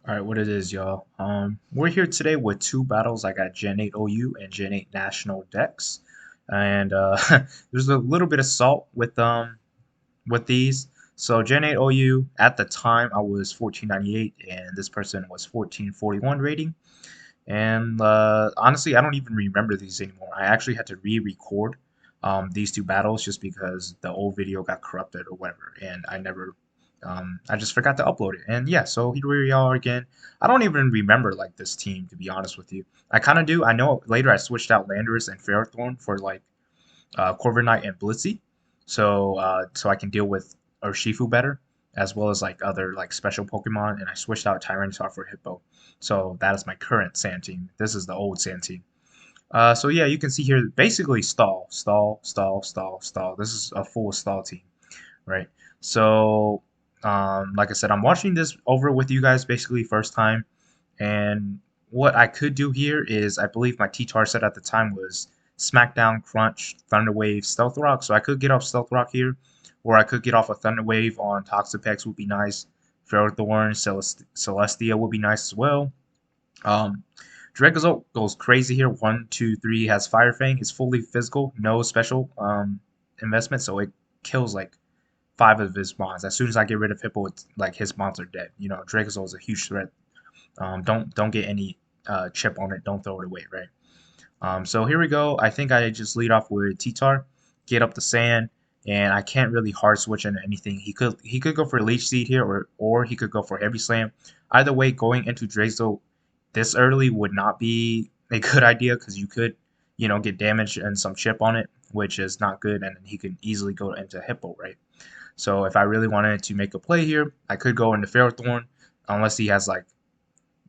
All right, what it is, y'all. We're here today with two battles. I got Gen 8 OU and Gen 8 National decks, and there's a little bit of salt with these. So Gen 8 OU at the time I was 1498, and this person was 1441 rating. And honestly, I don't even remember these anymore. I actually had to re-record these two battles just because the old video got corrupted or whatever, and I just forgot to upload it. And yeah, so here we are again. I don't even remember like this team to be honest with you. I kind of do. I know later I switched out Landorus and Ferrothorn for like Corviknight Knight and Blitzy, so I can deal with Urshifu better, as well as like other like special Pokemon. And I switched out Tyranitar for Hippo, so that is my current Sand team. This is the old Sand team. So yeah, you can see here basically stall, stall, stall, stall, stall. This is a full stall team, right? So like I said, I'm watching this over with you guys basically first time, and what I could do here is I believe my T-Tar set at the time was Smackdown, Crunch, Thunder Wave, Stealth Rock. So I could get off Stealth Rock here, or I could get off a Thunder Wave on Toxapex would be nice. Ferrothorn, Celestia would be nice as well. Um, Dracozolt goes crazy here. One, two, three has Fire Fang. It's fully physical, no special investment, so it kills like five of his mons. As soon as I get rid of Hippo, it's like his mons are dead. You know, Dracozolt is a huge threat. Don't get any chip on it. Don't throw it away, right? So here we go. I think I just lead off with T-Tar, get up the sand, and I can't really hard switch into anything. He could go for Leech Seed here, or he could go for Heavy Slam. Either way, going into Draco this early would not be a good idea because you could, get damage and some chip on it, which is not good, and he could easily go into Hippo, right? So if I really wanted to make a play here, I could go into Ferrothorn, unless he has like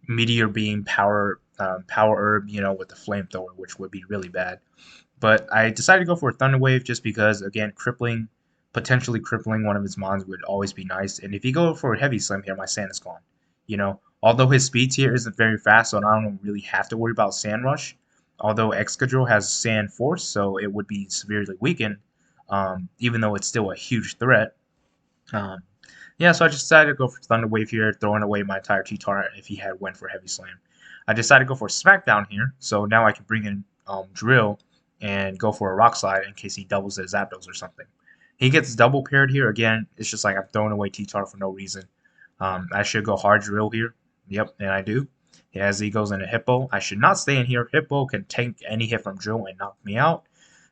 Meteor Beam, Power Herb, with the Flamethrower, which would be really bad. But I decided to go for a Thunder Wave just because, again, potentially crippling one of his mons would always be nice. And if you go for a Heavy Slam here, my Sand is gone. Although his speed tier isn't very fast, so I don't really have to worry about Sand Rush. Although Excadrill has Sand Force, so it would be severely weakened, even though it's still a huge threat. Um, yeah, so I just decided to go for Thunder Wave here, throwing away my entire T-Tar if he had went for Heavy Slam. I decided to go for Smackdown here, so now I can bring in Drill and go for a Rock Slide in case he doubles his Zapdos or something. He gets double paired here again. It's just like I'm throwing away T-Tar for no reason. I should go hard Drill here. Yep, and I do. As he goes into Hippo, I should not stay in here. Hippo can tank any hit from Drill and knock me out.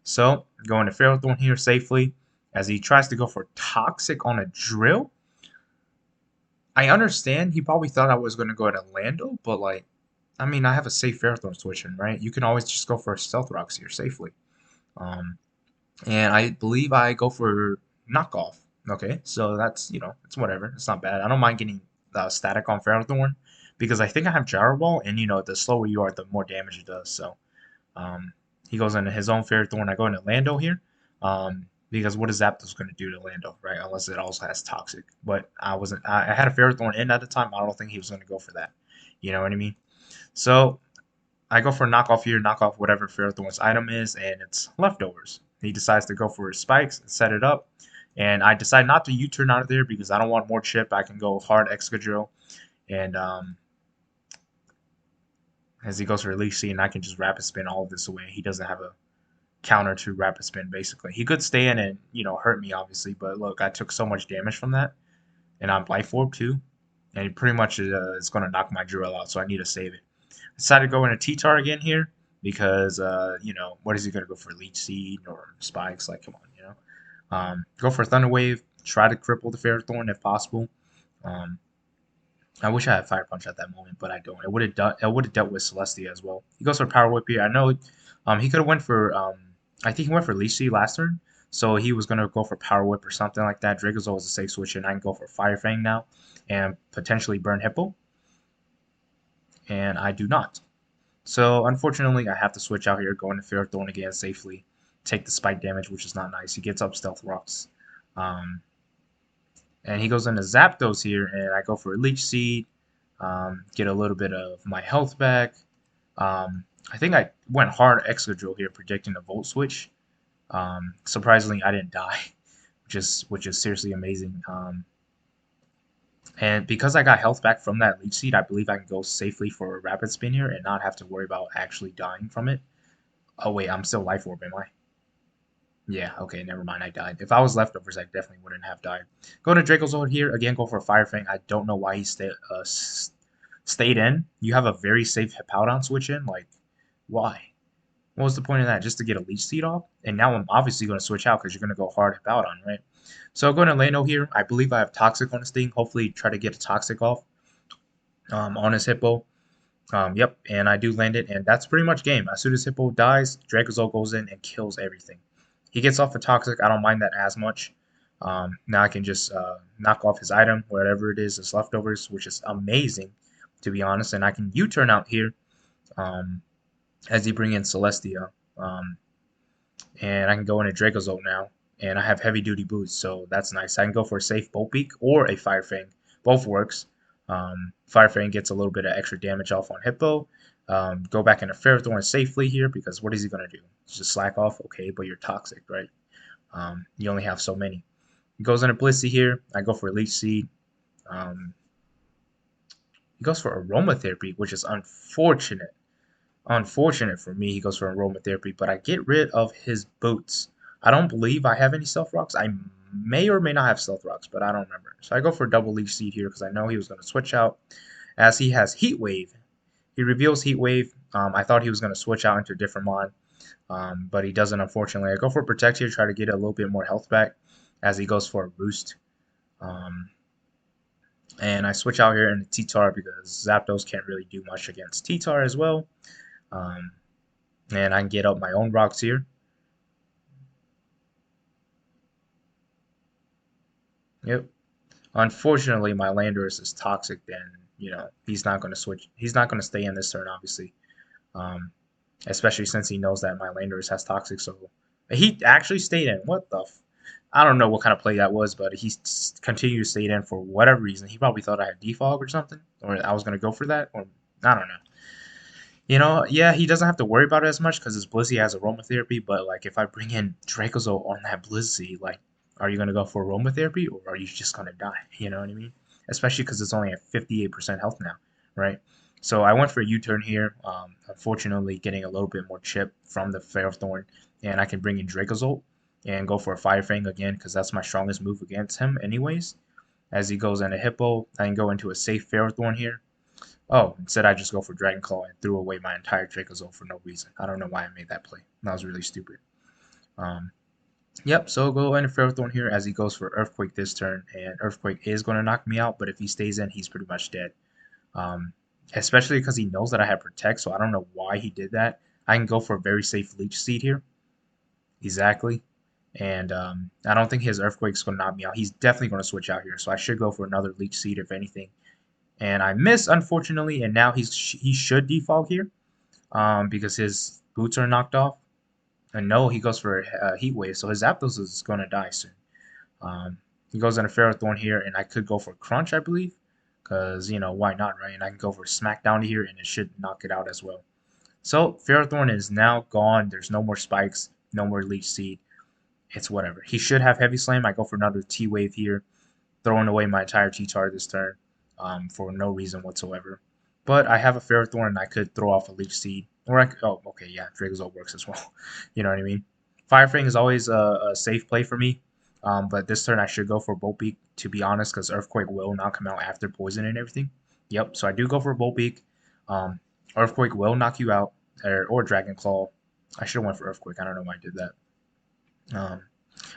So going to Ferrothorn here safely as he tries to go for Toxic on a Drill. I understand he probably thought I was going to go to Lando, but like, I mean, I have a safe Ferrothorn switching, right? You can always just go for Stealth Rocks here safely. Um, and I believe I go for Knockoff. Okay, so that's, it's whatever. It's not bad. I don't mind getting static on Ferrothorn because I think I have Gyro Ball, and the slower you are, the more damage it does. So um, he goes into his own Ferrothorn. I go into Lando here. Because what is Zapdos going to do to Lando, right? Unless it also has Toxic. But I wasn't. I had a Ferrothorn in at the time. I don't think he was going to go for that. You know what I mean? So I go for knockoff here, knockoff whatever Ferrothorn's item is, and it's leftovers. He decides to go for his spikes and set it up. And I decide not to U-turn out of there because I don't want more chip. I can go hard Excadrill. And as he goes for Leech Seed, and I can just Rapid Spin all of this away. He doesn't have a counter to Rapid Spin, basically. He could stay in and, hurt me, obviously. But look, I took so much damage from that. And I'm Life Orb, too. And he pretty much is going to knock my drill out, so I need to save it. I decided to go into T-Tar again here because, what is he going to go for? Leech Seed or Spikes? Like, come on, go for Thunder Wave. Try to cripple the Ferrothorn if possible. Um, I wish I had Fire Punch at that moment, but I don't. It would have dealt with Celestia as well. He goes for Power Whip here. I know he could have went for I think he went for Leech Seed last turn. So he was gonna go for Power Whip or something like that. Dracozolt is a safe switch, and I can go for Fire Fang now and potentially burn Hippo. And I do not. So unfortunately I have to switch out here, go into Ferrothorn again safely, take the spike damage, which is not nice. He gets up Stealth Rocks. Um, and he goes into Zapdos here, and I go for a Leech Seed, get a little bit of my health back. I think I went hard Excadrill here, predicting a Volt Switch. Surprisingly, I didn't die, which is seriously amazing. And because I got health back from that leech seed, I believe I can go safely for a rapid spin here and not have to worry about actually dying from it. Oh wait, I'm still life orb, am I? Yeah, okay, never mind, I died. If I was leftovers, I definitely wouldn't have died. Go to Draco's Hold here, again, go for a Fire Fang. I don't know why he stayed in. You have a very safe Hippowdon switch in, like, why? What was the point of that? Just to get a leech seed off? And now I'm obviously going to switch out because you're going to go hard Hippowdon, right? So I'm going to Lano here. I believe I have Toxic on this thing. Hopefully try to get a Toxic off on his Hippo. Yep, and I do land it, and that's pretty much game. As soon as Hippo dies, Dracozolt goes in and kills everything. He gets off a Toxic. I don't mind that as much. Now I can just knock off his item, whatever it is, his leftovers, which is amazing, to be honest. And I can U-turn out here um, as he bring in Celestia. Um, and I can go into Dracozolt now, and I have heavy duty boots, so that's nice. I can go for a safe Bolt Beak or a Fire Fang. Both works. Fire Fang gets a little bit of extra damage off on Hippo. Go back into Ferrothorn safely here because what is he going to do? Just slack off? Okay, but you're toxic, right? You only have so many. He goes into Blissey here. I go for Leech Seed. Um, he goes for Aromatherapy, which is unfortunate. Unfortunate for me, he goes for aromatherapy, but I get rid of his boots. I don't believe I have any stealth rocks. I may or may not have stealth rocks, but I don't remember. So I go for a double leaf seed here because I know he was going to switch out as he has Heat Wave. He reveals Heat Wave. I thought he was going to switch out into a different mod, but he doesn't, unfortunately. I go for Protect here, try to get a little bit more health back as he goes for a Roost. Um, and I switch out here into T-Tar because Zapdos can't really do much against T-Tar as well. Um, and I can get up my own rocks here. Yep. Unfortunately, my Landorus is toxic. Then he's not going to switch. He's not going to stay in this turn, obviously. Um, Especially since he knows that my Landorus has toxic. So he actually stayed in. What the? I don't know what kind of play that was, but he continued to stay in for whatever reason. He probably thought I had defog or something, or I was going to go for that, or I don't know. Yeah, he doesn't have to worry about it as much because his Blissey has aromatherapy. But like, if I bring in Dracozolt on that Blissey, like, are you gonna go for aromatherapy or are you just gonna die? You know what I mean? Especially because it's only at 58% health now, right? So I went for a U-turn here. Unfortunately, getting a little bit more chip from the Ferrothorn, and I can bring in Dracozolt and go for a Fire Fang again because that's my strongest move against him, anyways. As he goes into Hippo, I can go into a safe Ferrothorn here. Oh, instead I just go for Dragon Claw and threw away my entire Dracozolt for no reason. I don't know why I made that play. That was really stupid. Um, yep, so go into Ferrothorn here as he goes for Earthquake this turn, and Earthquake is going to knock me out, but if he stays in, he's pretty much dead. Um, Especially because he knows that I have Protect, so I don't know why he did that. I can go for a very safe Leech Seed here. Exactly. And I don't think his Earthquake's going to knock me out. He's definitely going to switch out here, so I should go for another Leech Seed if anything. And I miss, unfortunately, and now he should defog here. Because his boots are knocked off. And no, he goes for a Heat Wave, so his Zapdos is going to die soon. Um, he goes into Ferrothorn here, and I could go for Crunch, I believe, because, why not, right? And I can go for Smackdown here, and it should knock it out as well. So Ferrothorn is now gone. There's no more spikes, no more Leech Seed. It's whatever. He should have Heavy Slam. I go for another T-Wave here, throwing away my entire T-Tar this turn for no reason whatsoever. But I have a Ferrothorn and I could throw off a Leech Seed. Or I could, oh, okay, yeah, Dracozolt works as well. You know what I mean? Fire Fang is always a safe play for me. But this turn I should go for Bolt Beak, to be honest, because Earthquake will not come out after Poison and everything. Yep, so I do go for Bolt Beak. Um, Earthquake will knock you out, or Dragon Claw. I should have went for Earthquake. I don't know why I did that. Um,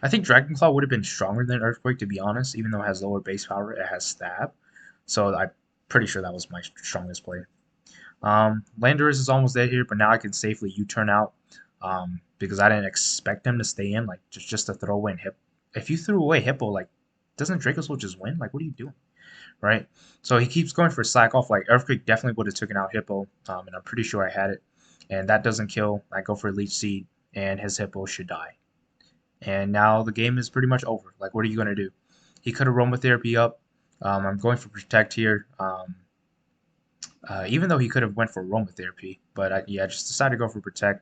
I think Dragon Claw would have been stronger than Earthquake, to be honest, even though it has lower base power, it has stab. So I'm pretty sure that was my strongest play. Landorus is almost dead here, but now I can safely U-turn out because I didn't expect him to stay in, like just to throw away Hippo. If you threw away Hippo, like, doesn't Dracozolt just win? Like, what are you doing? Right? So he keeps going for slack off. Like, Earthquake definitely would have taken out Hippo, and I'm pretty sure I had it. And that doesn't kill. I go for Leech Seed, and his Hippo should die. And now the game is pretty much over. Like, what are you going to do? He could have aromatherapy up. I'm going for Protect here. Even though he could have went for aromatherapy, but yeah, I just decided to go for Protect.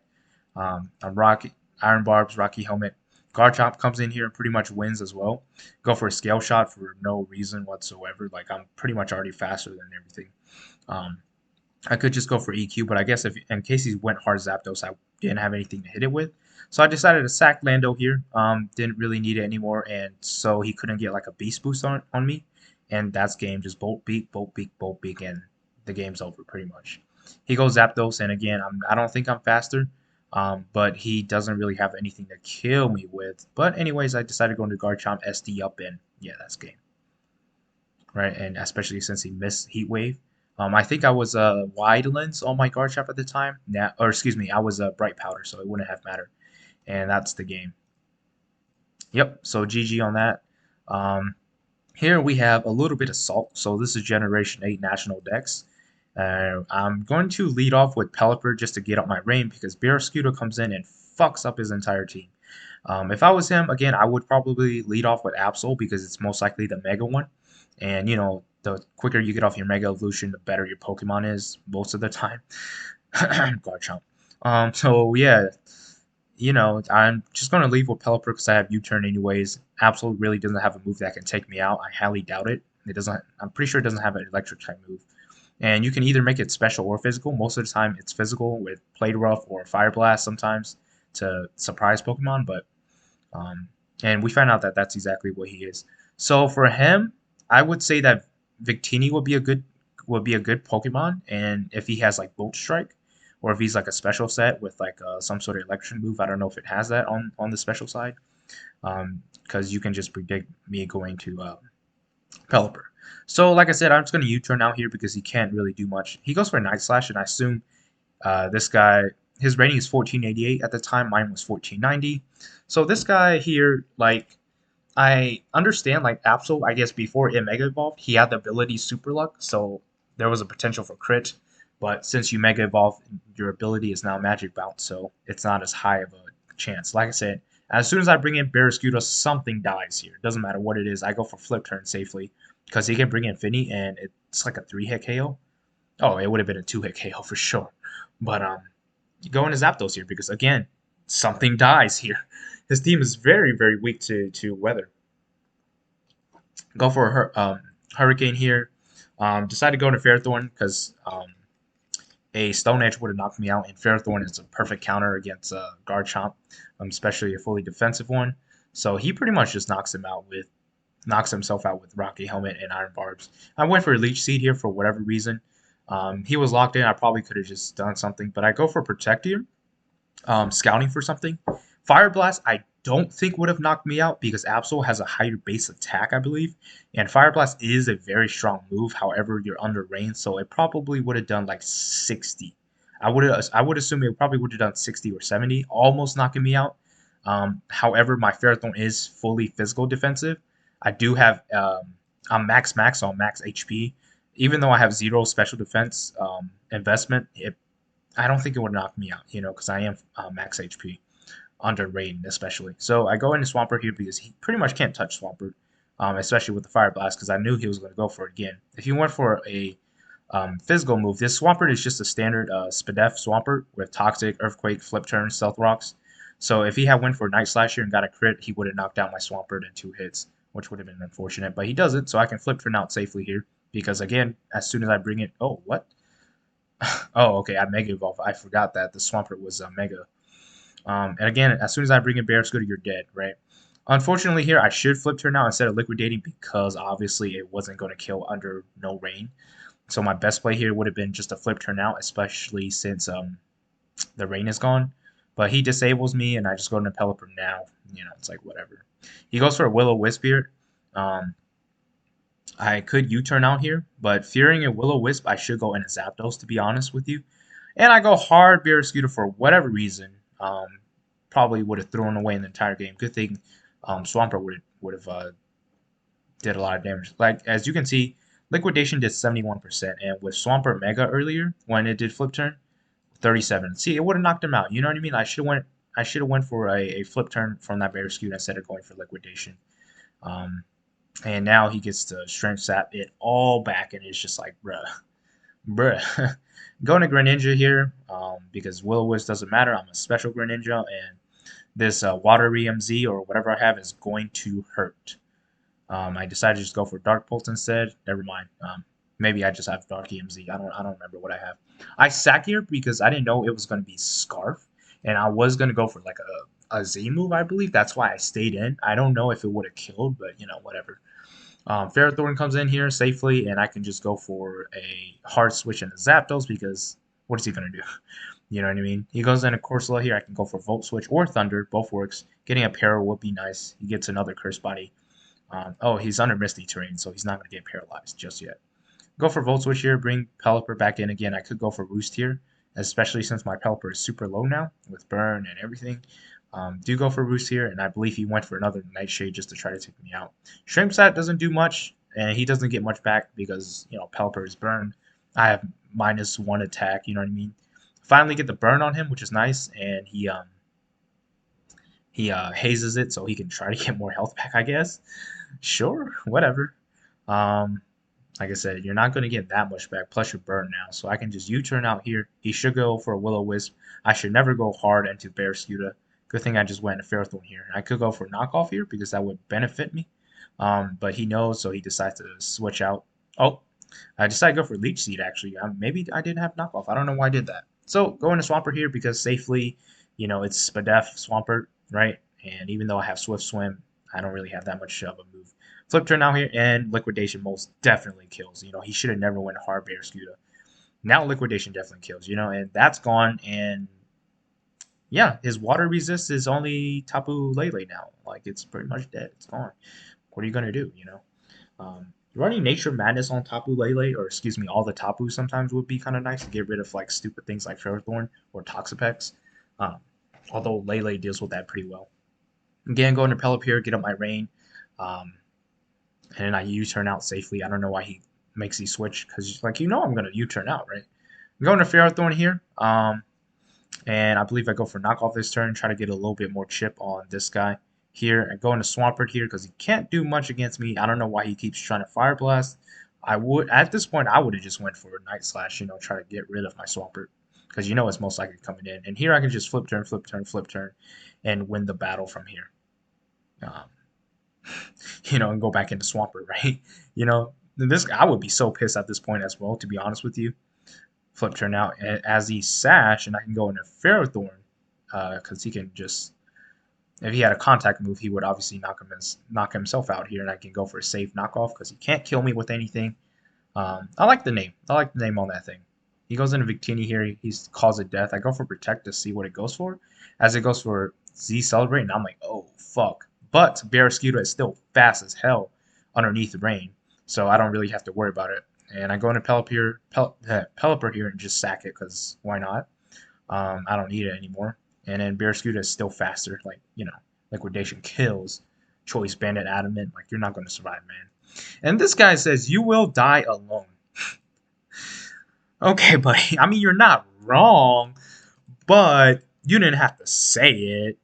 I'm Rocky, Iron Barbs, Rocky Helmet, Garchomp comes in here and pretty much wins as well. Go for a scale shot for no reason whatsoever. Like I'm pretty much already faster than everything. Um, I could just go for EQ, but I guess if in case he went hard Zapdos, I didn't have anything to hit it with. So I decided to sack Lando here. Didn't really need it anymore, and so he couldn't get like a beast boost on me. And that's game. Just bolt beak, bolt beak, and the game's over pretty much. He goes Zapdos, and again, I don't think I'm faster, but he doesn't really have anything to kill me with. But anyways, I decided to go into Garchomp SD up, and yeah, that's game, right? And especially since he missed Heat Wave. I think I was wide lens on my guard trap at the time. Now, or excuse me, I was bright powder, so it wouldn't have mattered. And that's the game. Yep. So GG on that. Um, Here we have a little bit of salt. So this is Generation 8 National Dex. I'm going to lead off with Pelipper just to get up my rain because Barrascuda comes in and fucks up his entire team. If I was him, again, I would probably lead off with Absol because it's most likely the Mega one. And, you know, the quicker you get off your Mega Evolution, the better your Pokemon is most of the time. Garchomp. So, yeah, you know, I'm just going to leave with Pelipper because I have U-Turn anyways. Absol really doesn't have a move that can take me out. I highly doubt it. It doesn't. I'm pretty sure it doesn't have an electric type move. And you can either make it special or physical. Most of the time, it's physical with Plate Rough or Fire Blast sometimes to surprise Pokemon. But and we found out that that's exactly what he is. So for him, I would say that Victini would be a good Pokemon, and if he has like Volt Strike, or if he's like a special set with like some sort of electric move, I don't know if it has that on the special side, because you can just predict me going to Pelipper. So like I said, I'm just gonna U-turn out here because he can't really do much. He goes for a Night Slash, and I assume this guy, his rating is 1488 at the time. Mine was 1490. So this guy here, like, I understand, like, Absol, I guess before it Mega Evolved, he had the ability Super Luck, so there was a potential for crit. But since you Mega Evolve, your ability is now Magic Bounce, so it's not as high of a chance. Like I said, as soon as I bring in Barrascuda, something dies here. Doesn't matter what it is. I go for Flip Turn safely because he can bring in Finny, and it's like a 3-hit KO. Oh, it would have been a 2-hit KO for sure. But you go into Zapdos here because again, something dies here. His team is very, very weak to weather. Go for a Hurricane here. Decide to go into Fairthorn because a Stone Edge would have knocked me out, and Fairthorn is a perfect counter against Garchomp, especially a fully defensive one. So he pretty much just knocks himself out with Rocky Helmet and Iron Barbs. I went for a Leech Seed here for whatever reason. He was locked in. I probably could have just done something, but I go for Protect here, scouting for something. Fire Blast, I don't think would have knocked me out because Absol has a higher base attack, I believe, and Fire Blast is a very strong move. However, you're under range, so it probably would have done like 60. I would assume it probably would have done 60 or 70, almost knocking me out. However, my Ferrothorn is fully physical defensive. I do have I'm max on max HP. Even though I have zero special defense investment, I don't think it would knock me out, you know, because I am max HP under Raiden especially. So I go into Swampert here because he pretty much can't touch Swampert, especially with the Fire Blast, because I knew he was going to go for it again. If he went for a physical move, this Swampert is just a standard Spadef Swampert with Toxic, Earthquake, Flip Turn, Stealth Rocks. So if he had went for Night Slash here and got a crit, he would have knocked out my Swampert in 2 hits, which would have been unfortunate. But he doesn't, so I can Flip Turn out safely here because again, as soon as I bring it, oh what? Oh, okay, I Mega Evolve. I forgot that the Swampert was Mega. And again, as soon as I bring in Bear Scooter, you're dead, right? Unfortunately, here I should Flip Turn now instead of liquidating because obviously it wasn't going to kill under no rain. So my best play here would have been just a Flip Turn out, especially since the rain is gone. But he disables me, and I just go into Pelipper now. You know, it's like whatever. He goes for a Will-O-Wisp here. Um, I could U-turn out here, but fearing a Will-O-Wisp, I should go into Zapdos, to be honest with you. And I go hard Barraskewda for whatever reason. Probably would have thrown away in the entire game. Good thing Swampert would have did a lot of damage. Like as you can see, Liquidation did 71%, and with Swampert Mega earlier when it did Flip Turn, 37. See, it would have knocked him out. You know what I mean? I should have went for a Flip Turn from that Barraskewda instead of going for Liquidation. Um, and now he gets to Strength Sap it all back, and it's just like, bruh. Going to Greninja here because Will-O-Wisp doesn't matter. I'm a special Greninja, and this water EMZ or whatever I have is going to hurt. I decided to just go for Dark Bolt instead. Never mind. Maybe I just have Dark EMZ. I don't remember what I have. I sack here because I didn't know it was going to be Scarf, and I was going to go for like a Z move, I believe. That's why I stayed in. I don't know if it would have killed, but whatever. Ferrothorn comes in here safely, and I can just go for a hard switch and a Zapdos because what is he going to do? You know what I mean? He goes in a Corsola here. I can go for Volt Switch or Thunder. Both works. Getting a Para would be nice. He gets another Curse Body. Oh, he's under Misty Terrain, so he's not going to get paralyzed just yet. Go for Volt Switch here. Bring Pelipper back in again. I could go for Roost here, especially since my Pelipper is super low now with Burn and everything. Do go for Roost here, and I believe he went for another Nightshade just to try to take me out. Shrimp Sat doesn't do much, and he doesn't get much back because, Pelipper is burned. I have -1 attack, you know what I mean? Finally get the burn on him, which is nice, and he hazes it so he can try to get more health back, I guess. Sure, whatever. Um, like I said, you're not going to get that much back, plus you're burned now. So I can just U-turn out here. He should go for a Will-O-Wisp. I should never go hard into Barraskewda. Good thing I just went into Ferrothorn here. I could go for knockoff here because that would benefit me. But he knows, so he decides to switch out. Oh, I decided to go for Leech Seed, actually. Maybe I didn't have knockoff. I don't know why I did that. So go into Swampert here because safely, it's Spadef Swampert, right? And even though I have Swift Swim, I don't really have that much of a move. Flip turn out here, and Liquidation most definitely kills. He should have never went hard Barraskewda. Now Liquidation definitely kills, and that's gone. And yeah, his water resist is only Tapu Lele now. Like, it's pretty much dead. It's gone. What are you gonna do? Running Nature Madness on Tapu Lele, or excuse me, all the Tapu sometimes would be kind of nice to get rid of like stupid things like Ferrothorn or Toxapex. Um, although Lele deals with that pretty well. Again, going to Pelipper, get up my rain. Um, and then I U-turn out safely. I don't know why he makes he switch because like I'm gonna U-turn out, right? I'm going to Ferrothorn here, and I believe I go for knockoff this turn, try to get a little bit more chip on this guy here. I go into Swampert here because he can't do much against me. I don't know why he keeps trying to Fire Blast. I would at this point I would have just went for a Night Slash, try to get rid of my Swampert because it's most likely coming in. And here I can just flip turn, flip turn, flip turn, and win the battle from here. Um, and go back into Swampert, right? This I would be so pissed at this point as well, to be honest with you. Flip turn out as he Sash, and I can go into Ferrothorn because he can just, if he had a contact move, he would obviously knock himself out here, and I can go for a safe knockoff because he can't kill me with anything. I like the name. I like the name on that thing. He goes into Victini here. He's Cause of Death. I go for Protect to see what it goes for. As it goes for Z Celebrate, and I'm like, oh, fuck. But Barraskewda is still fast as hell underneath the rain, so I don't really have to worry about it. And I go into Pelipper here and just sack it because why not? I don't need it anymore. And then Barraskewda is still faster. Like, Liquidation kills. Choice Bandit Adamant. Like, you're not going to survive, man. And this guy says, you will die alone. Okay, buddy. I mean, you're not wrong, but you didn't have to say it.